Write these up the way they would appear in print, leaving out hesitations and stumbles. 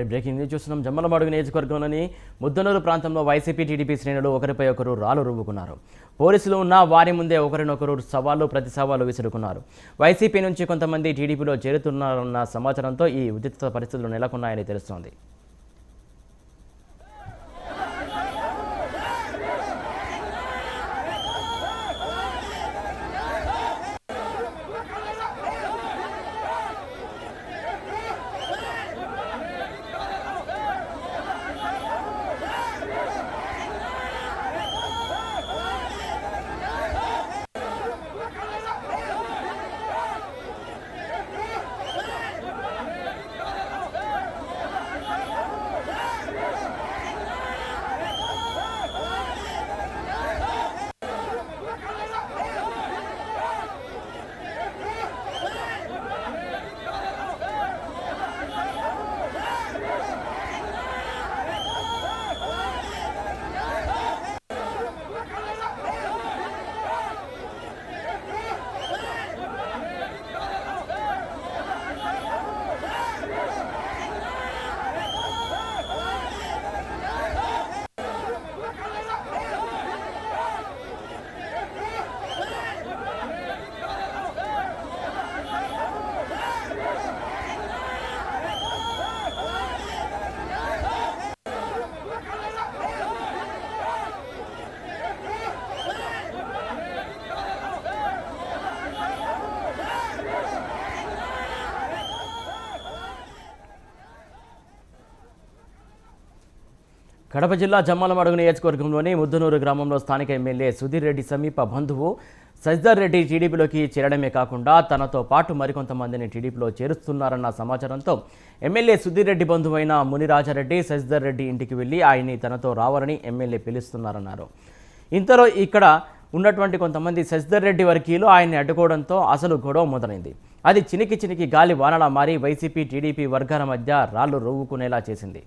Breaking news చూస్తున్నాం. జమ్మలమడుగు నియోజకవర్గంలోని ముద్దనూరు ప్రాంతంలో వైసీపీ టీడీపీ శ్రేణులు ఒకరిపై ఒకరు రాళ్లు రువ్వుకున్నారు. పోలీసులు ఉన్న వారి ముందే ఒకరినొకరు సవాళ్లు ప్రతి సవాళ్లు విసురుకున్నారు. వైసీపీ నుంచి కొంతమంది టీడీపీలో చేరుతున్నారన్న సమాచారంతో ఈ ఉద్రిక్త పరిస్థితులు నెలకొన్నాయని తెలుస్తోంది. కడప జిల్లా జమ్మలమడుగు నియోజకవర్గంలోని ముద్దనూరు గ్రామంలో స్థానిక ఎమ్మెల్యే సుధీర్ రెడ్డి సమీప బంధువు సజ్జర్ రెడ్డి టీడీపీలోకి చేరడమే కాకుండా తనతో పాటు మరికొంతమందిని టీడీపీలో చేరుస్తున్నారన్న సమాచారంతో ఎమ్మెల్యే సుధీర్ రెడ్డి బంధువైన మునిరాజారెడ్డి సజ్జర్ రెడ్డి ఇంటికి వెళ్లి ఆయన్ని తనతో రావాలని ఎమ్మెల్యే పిలుస్తున్నారన్నారు. ఇంతలో ఇక్కడ ఉన్నటువంటి కొంతమంది సజ్జర్ రెడ్డి వర్గీయులు ఆయన్ని అడ్డుకోవడంతో అసలు గొడవ మొదలైంది. అది చినికి గాలి వానలా మారి వైసీపీ టీడీపీ వర్గాల మధ్య రాళ్లు రువ్వుకునేలా చేసింది.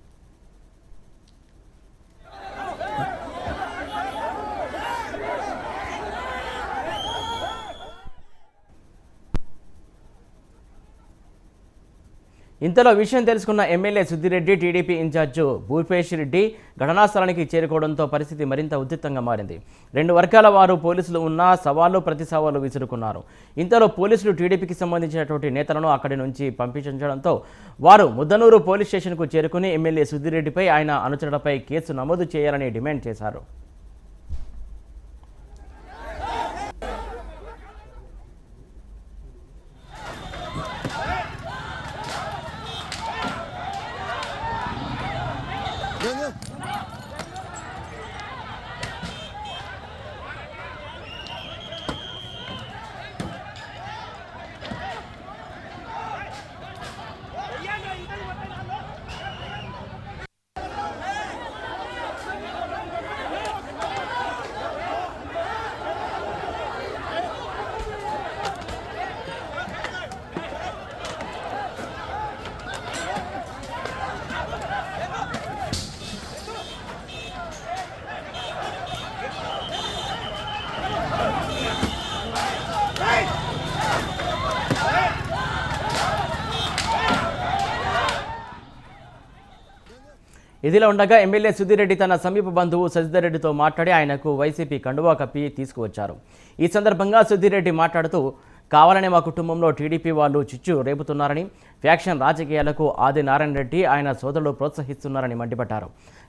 ఇంతలో విషయం తెలుసుకున్న MLA Sudhir Reddy TDP incharge Bhupesh Reddy ఘటనాస్థలానికి చేరుకోవడంతో పరిస్థితి మరింత ఉద్రిక్తంగా మారింది. రెండు వర్గాల వారు పోలీసులు ఉన్నా సవాళ్లు ప్రతి సవాళ్లు విసురుకున్నారు. ఇంతలో పోలీసులు టీడీపీకి సంబంధించినటువంటి నేతలను అక్కడి నుంచి పంపించడంతో వారు ముద్దనూరు పోలీస్ స్టేషన్కు చేరుకుని ఎమ్మెల్యే సుధీరెడ్డిపై ఆయన అనుచరులపై కేసు నమోదు చేయాలని డిమాండ్ చేశారు. ఇదిలా ఉండగా ఎమ్మెల్యే సుధీర్ రెడ్డి తన సమీప బంధువు సజ్జర్ రెడ్డితో మాట్లాడి ఆయనకు వైసీపీ కండువా కప్పి తీసుకువచ్చారు. ఈ సందర్భంగా సుధీర్ రెడ్డి మాట్లాడుతూ కావాలనే మా కుటుంబంలో టీడీపీ వాళ్ళు చిచ్చు రేపుతున్నారని, ఫ్యాక్షన్ రాజకీయాలకు ఆది నారాయణ రెడ్డి ఆయన సోదరులు ప్రోత్సహిస్తున్నారని మండిపడ్డారు.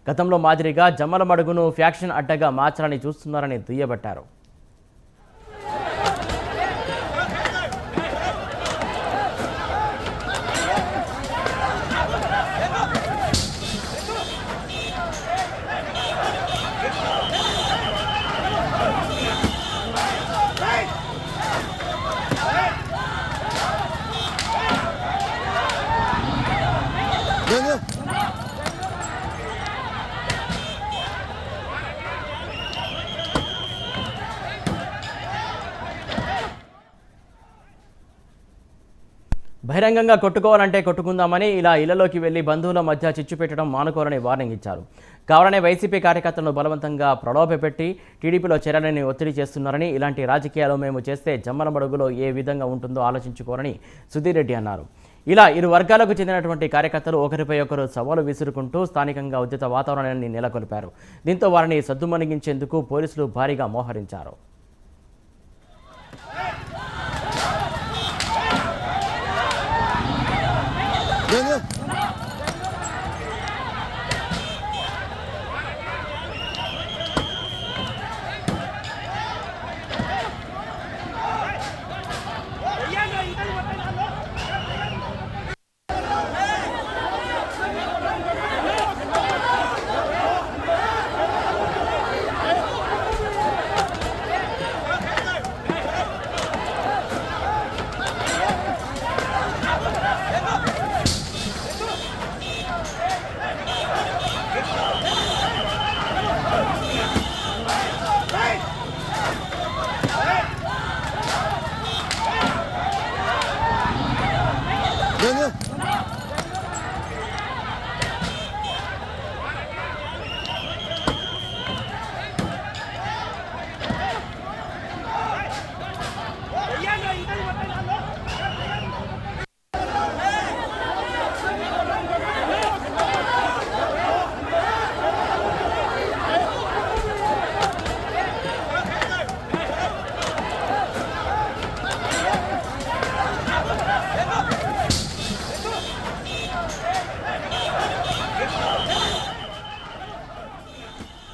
గతంలో మాదిరిగా జమ్మలమడుగును ఫ్యాక్షన్ అడ్డగా మార్చాలని చూస్తున్నారని దుయ్యబట్టారు. బహిరంగంగా కొట్టుకోవాలంటే కొట్టుకుందామని ఇలా ఇళ్లలోకి వెళ్లి బంధువుల మధ్య చిచ్చు పెట్టడం మానుకోవాలని వార్నింగ్ ఇచ్చారు. కావాలనే వైసీపీ కార్యకర్తలను బలవంతంగా ప్రలోభపెట్టి టీడీపీలో చేరాలని ఒత్తిడి చేస్తున్నారని, ఇలాంటి రాజకీయాలు మేము చేస్తే జమ్మలమడుగులో ఏ విధంగా ఉంటుందో ఆలోచించుకోరని సుధీర్ రెడ్డి అన్నారు. ఇలా ఇరు వర్గాలకు చెందినటువంటి కార్యకర్తలు ఒకరిపై ఒకరు సవాలు విసురుకుంటూ స్థానికంగా ఉద్రిక్త వాతావరణాన్ని నెలకొల్పారు. దీంతో వారిని సద్దుమణిగించేందుకు పోలీసులు భారీగా మోహరించారు.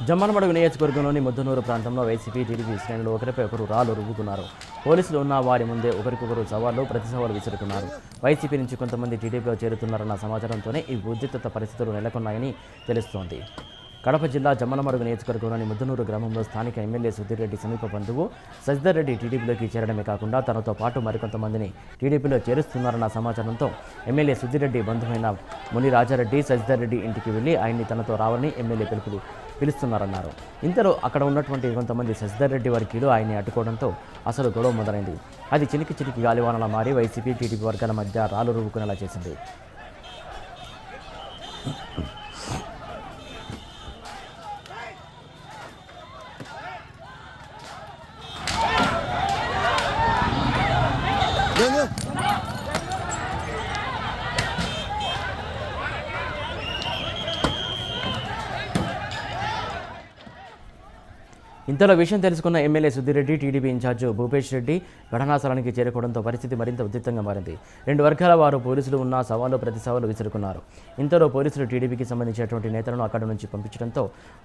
జమ్మలమడుగు నియోజకవర్గంలోని ముద్దనూరు ప్రాంతంలో వైసీపీ టీడీపీ శ్రేణులు ఒకరిపై ఒకరు రాళ్లు రువ్వుకున్నారు. పోలీసులు ఉన్న వారి ముందే ఒకరికొకరు సవాళ్లు ప్రతి సవాలు విసురుకున్నారు. వైసీపీ నుంచి కొంతమంది టీడీపీలో చేరుతున్నారన్న సమాచారంతోనే ఈ ఉద్రిక్త పరిస్థితులు నెలకొన్నాయని తెలుస్తోంది. కడప జిల్లా జమ్మలమడుగు నియోజకవర్గంలోని ముద్దనూరు గ్రామంలో స్థానిక ఎమ్మెల్యే సుధీర్ రెడ్డి సమీప బంధువు సజ్జర్ రెడ్డి టీడీపీలోకి చేరడమే కాకుండా తనతో పాటు మరికొంతమందిని టీడీపీలో చేరుస్తున్నారన్న సమాచారంతో ఎమ్మెల్యే సుధీర్ రెడ్డి బంధువైన ముని రాజారెడ్డి సజ్జర్ రెడ్డి ఇంటికి వెళ్లి ఆయన్ని తనతో రావాలని ఎమ్మెల్యే పిలుస్తున్నారన్నారు. ఇంతలో అక్కడ ఉన్నటువంటి కొంతమంది సజ్జర్ రెడ్డి వర్గీయులు ఆయన్ని అడ్డుకోవడంతో అసలు గొడవ మొదలైంది. అది చిలికి గాలివానలా మారి వైసీపీ టీడీపీ వర్గాల మధ్య రాళ్లు రువ్వుకునేలా చేసింది. ఇంతలో విషయం తెలుసుకున్న MLA Sudheer Reddy TDP incharge Bhupesh Reddy ఘటనాస్థలానికి చేరుకోవడంతో పరిస్థితి మరింత ఉద్రిక్తంగా మారింది. రెండు వర్గాల వారు పోలీసులు ఉన్న సవాలు ప్రతి సవాలు విసురుకున్నారు. ఇంతలో పోలీసులు టీడీపీకి సంబంధించినటువంటి నేతలను అక్కడి నుంచి పంపించడంతో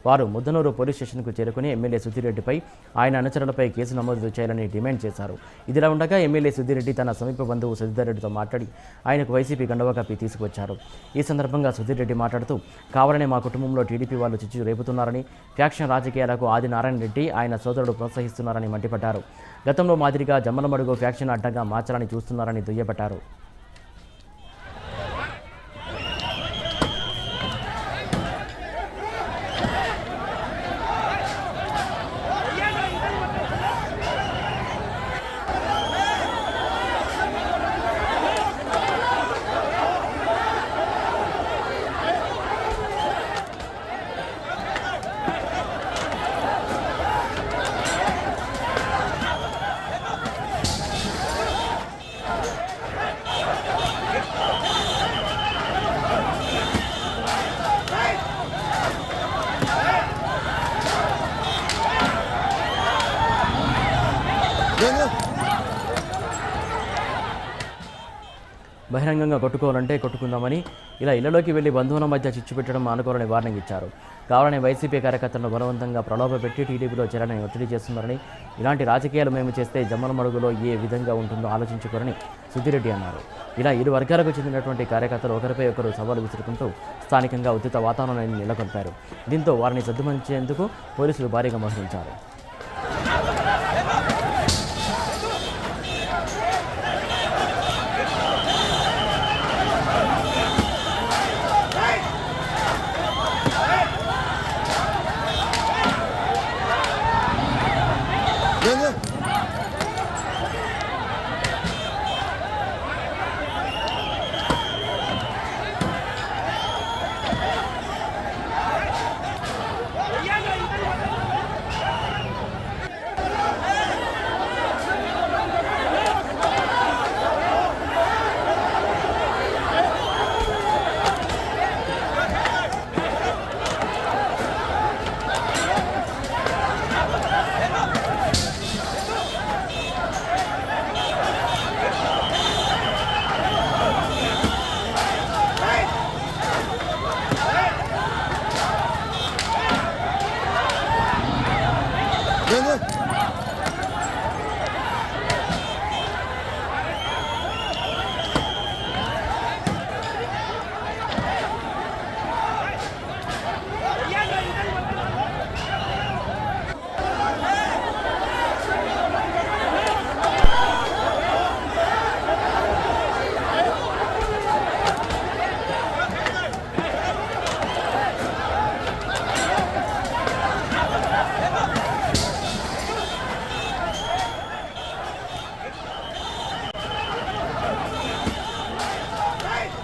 వారు ముద్దనూరు పోలీస్ స్టేషన్కు చేరుకుని ఎమ్మెల్యే సుధీర్ రెడ్డిపై ఆయన అనుచరులపై కేసు నమోదు చేయాలని డిమాండ్ చేశారు. ఇదిలా ఉండగా ఎమ్మెల్యే సుధీర్ రెడ్డి తన సమీప బంధువు సజ్జర్ రెడ్డితో మాట్లాడి ఆయనకు వైసీపీ కండువా కప్పి తీసుకొచ్చారు. ఈ సందర్భంగా సుధీర్ రెడ్డి మాట్లాడుతూ కావాలనే మా కుటుంబంలో టీడీపీ వాళ్ళు చిచ్చు రేపుతున్నారని, ఫ్యాక్షన్ రాజకీయాలకు ఆదినారాయణ రెడ్డి ఆయన సోదరుడు ప్రోత్సహిస్తున్నారని మండిపడ్డారు. గతంలో మాదిరిగా జమ్మలమడుగు ఫ్యాక్షన్ అడ్డంగా మార్చాలని చూస్తున్నారని దుయ్యబట్టారు. బహిరంగంగా కొట్టుకోవాలంటే కొట్టుకుందామని ఇలా ఇళ్లలోకి వెళ్లి బంధువుల మధ్య చిచ్చు పెట్టడం మానుకోవాలని వార్నింగ్ ఇచ్చారు. కావాలని వైసీపీ కార్యకర్తలను బలవంతంగా ప్రలోభపెట్టి టీడీపీలో చేరని ఒత్తిడి చేస్తున్నారని, ఇలాంటి రాజకీయాలు మేము చేస్తే జమ్మలమడుగులో ఏ విధంగా ఉంటుందో ఆలోచించుకోరని సుధీరెడ్డి అన్నారు. ఇలా ఇరు వర్గాలకు చెందినటువంటి కార్యకర్తలు ఒకరిపై ఒకరు సవాలు విసురుకుంటూ స్థానికంగా ఉద్రిక్త వాతావరణాన్ని నెలకొల్పారు. దీంతో వారిని సద్దుమణించేందుకు పోలీసులు భారీగా మోహరించారు. ఏంది